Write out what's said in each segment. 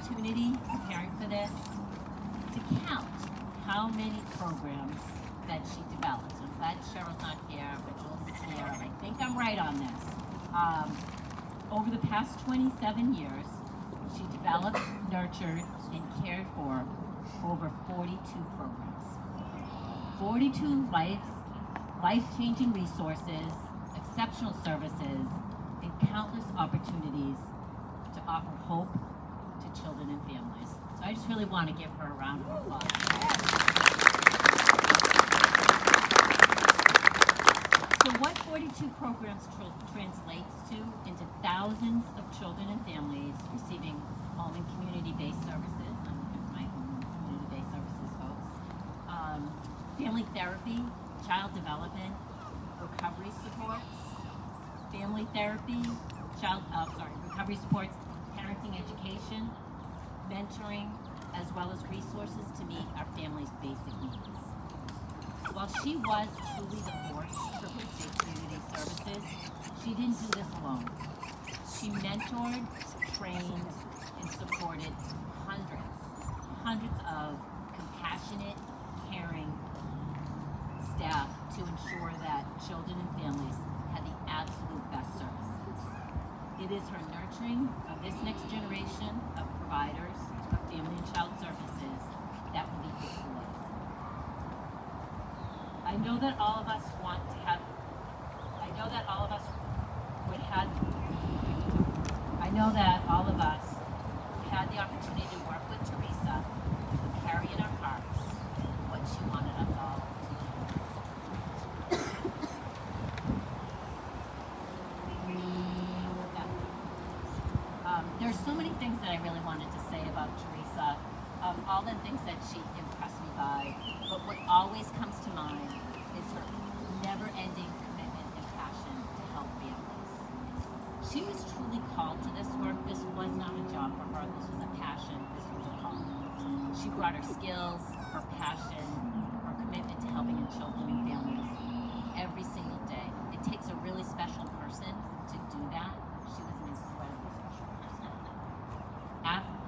opportunity, preparing for this, to count how many programs that she developed. I'm glad Cheryl's not here, but Julie's here. I think I'm right on this. Over the past 27 years, she developed, nurtured, and cared for over 42 programs. 42 life-changing resources, exceptional services, and countless opportunities to offer hope to children and families. So I just really want to give her a round of applause. So what 42 programs translates to into thousands of children and families receiving home and community-based services. I'm looking at my home and community-based services folks. Family therapy, child development, recovery supports, family therapy, recovery supports, parenting education, mentoring, as well as resources to meet our family's basic needs. While she was truly the force for state community services, she didn't do this alone. She mentored, trained, and supported hundreds of compassionate, caring staff to ensure that children and families had the absolute best services. It is her nurturing of this next generation of providers of family and child services that will be deployed. I know that all of us had the opportunity to work with Theresa to carry in our hearts what she wanted us all to do. There's so many things that I really wanted to say about Theresa, all the things that she impressed me by, but what always comes to mind is her never-ending commitment and passion to help families. She was truly called to this work. This was not a job for her. This was a passion. This was a call. She brought her skills, her passion, her commitment to helping children and families every single day. It takes a really special person to do that. She was an incredibly special person.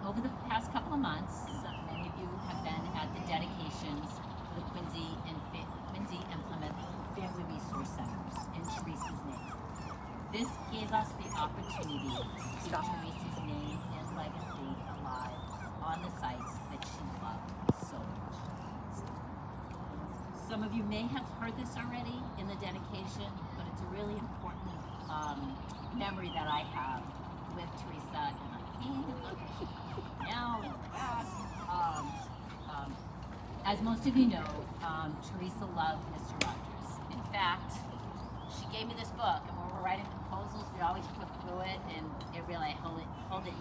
Over the past couple of months, many of you have been at the dedications for the Quincy and Plymouth Family Resource Centers in Theresa's name. This gave us the opportunity to keep Theresa's name and legacy alive on the sites that she loved so much. Some of you may have heard this already in the dedication, but it's a really important memory that I have with Theresa. And I can't look at you now. As most of you know, Theresa loved Mr. Rogers. In fact, she gave me this book, and when we're writing proposals, we always flip through it, and it really, I hold it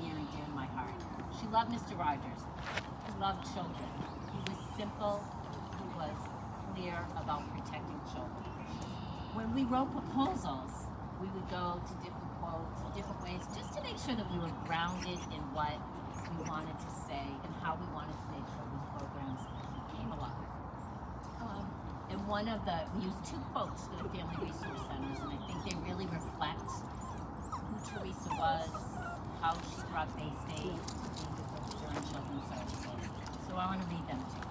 near and dear to my heart. She loved Mr. Rogers. She loved children. He was simple. He was clear about protecting children. When we wrote proposals, we would go to different quotes, different ways, just to make sure that we were grounded in what we wanted to say and how we wanted to make sure these programs came alive. And we used two quotes for the Family Resource Centers, and I think they really reflect who Theresa was, how she brought Bay State to be during children's services. So I want to read them to you.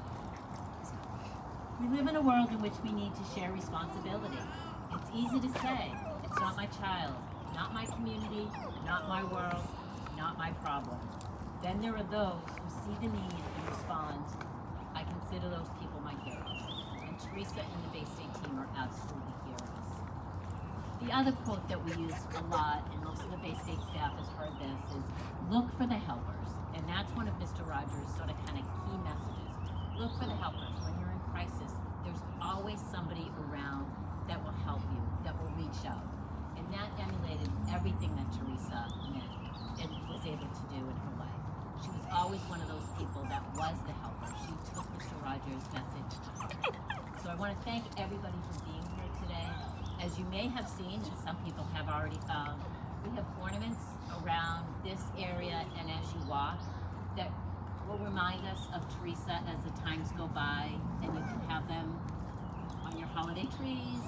We live in a world in which we need to share responsibility. It's easy to say, it's not my child, not my community, not my world, not my problem. Then there are those who see the need and respond. I consider those people my heroes. And Theresa and the Bay State team are absolutely heroes. The other quote that we use a lot, and most of the Bay State staff has heard this, is look for the helpers. And that's one of Mr. Rogers' sort of kind of key messages. Look for the helpers. When you're in crisis, there's always somebody around that will help you, that will reach out. And that emulated everything that Theresa meant and was able to do in her life. She was always one of those people that was the helper. She took Mr. Rogers' message to heart. So I want to thank everybody for being here today. As you may have seen, and some people have already found, we have ornaments around this area and as you walk that will remind us of Theresa as the times go by, and you can have them on your holiday trees,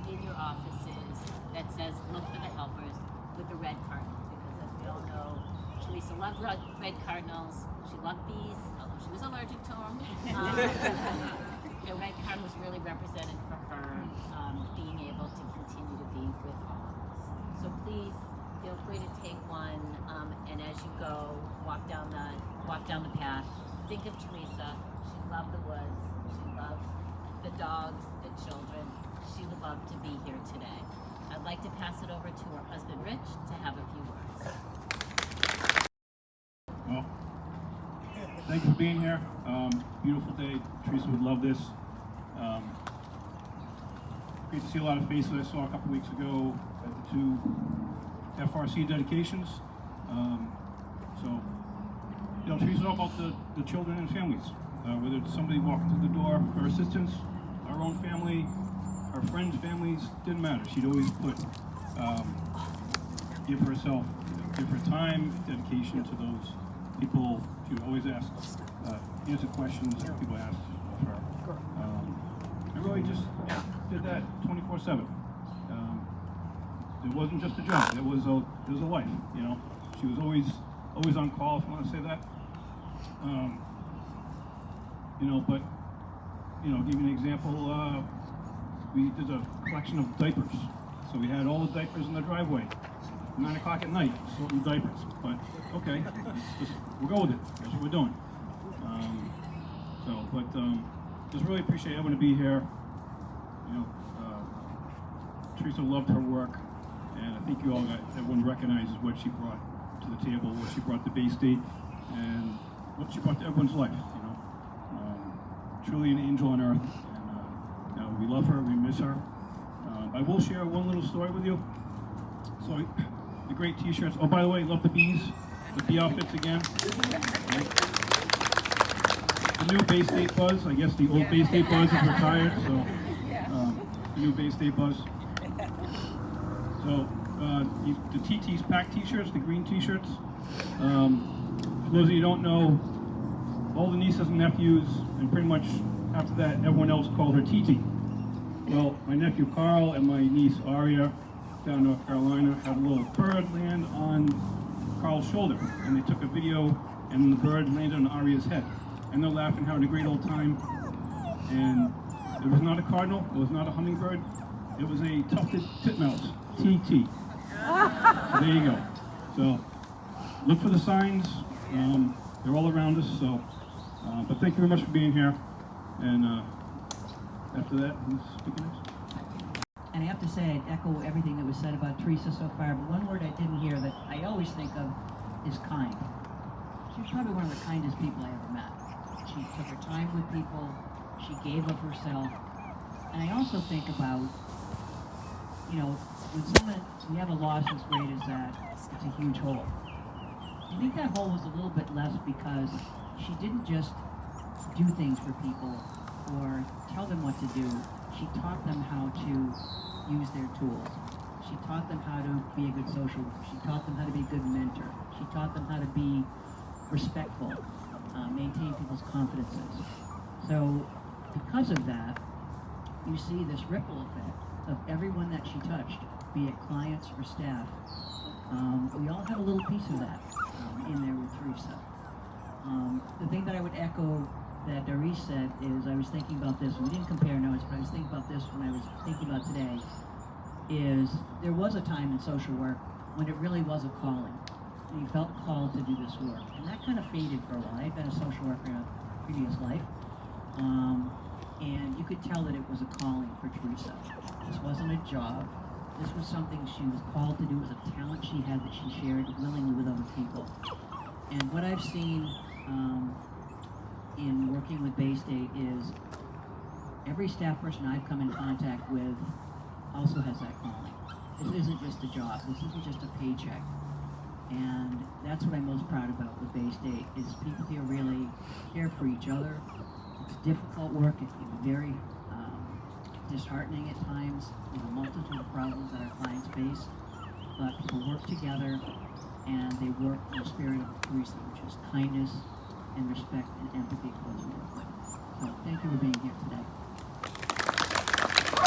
in your offices, that says look for the helpers with the red carpet, because as we all know, Theresa loved red cardinals. She loved bees, although she was allergic to them. Red cardinals really represented for her being able to continue to be with all of us. So please feel free to take one, and as you go, walk down the path. Think of Theresa. She loved the woods. She loved the dogs, the children. She would love to be here today. I'd like to pass it over to her husband, Rich, to have a few words. Well, thank you for being here. Beautiful day. Theresa would love this. Great to see a lot of faces I saw a couple weeks ago at the 2 FRC dedications. So, Teresa's all about the children and families. Whether it's somebody walking through the door for assistance, our own family, our friends' families, didn't matter. She'd always give herself, give her time, dedication to those people. She would always answer questions that people asked of her. I really just did that 24/7. It wasn't just a job. It was a life. She was always on call. If you want to say that. But give you an example. We did a collection of diapers. So we had all the diapers in the driveway. 9 o'clock at night, sorting diapers. But okay, we'll go with it. That's what we're doing. Just really appreciate everyone to be here. Theresa loved her work, and I think everyone recognizes what she brought to the table, what she brought to Bay State, and what she brought to everyone's life. Truly an angel on earth, and we love her, we miss her. I will share one little story with you. So, the great T-shirts. Oh, by the way, love the bees, the bee outfits again. The new Bay State Buzz. I guess the old Bay State Buzz is retired, so the new Bay State Buzz. So, the TT's pack T-shirts, the green T-shirts. For those of you who don't know, all the nieces and nephews, and pretty much after that, everyone else called her TT. Well, my nephew Carl and my niece Aria, down in North Carolina, had a little bird land on Carl's shoulder, and they took a video, and the bird landed on Aria's head. And they're laughing, having a great old time. And it was not a cardinal, it was not a hummingbird, it was a tufted titmouse, TT. So there you go. So look for the signs, they're all around us. So, but thank you very much for being here. And after that, who's speaking next? And I have to say, I'd echo everything that was said about Theresa so far, but one word I didn't hear that I always think of is kind. She's probably one of the kindest people I ever met. She took her time with people, she gave of herself, and I also think about, when we have a loss as great as that, it's a huge hole. I think that hole was a little bit less because she didn't just do things for people or tell them what to do. She taught them how to use their tools. She taught them how to be a good social worker. She taught them how to be a good mentor. She taught them how to be respectful, maintain people's confidences. So because of that, you see this ripple effect of everyone that she touched, be it clients or staff. We all have a little piece of that in there with Theresa. The thing that I would echo that Doris said is, I was thinking about this, we didn't compare notes, but I was thinking about this when I was thinking about today, is there was a time in social work when it really was a calling. And you felt called to do this work. And that kind of faded for a while. I'd been a social worker in a previous life. And you could tell that it was a calling for Theresa. This wasn't a job. This was something she was called to do. It was a talent she had that she shared willingly with other people. And what I've seen in working with Bay State is every staff person I've come in contact with also has that calling. This isn't just a job. This isn't just a paycheck. And that's what I'm most proud about with Bay State, is people here really care for each other. It's difficult work. It can be very disheartening at times with a multitude of problems that our clients face. But people work together, and they work in the spirit of Theresa, which is kindness and respect and empathy towards one another. So thank you for being here today.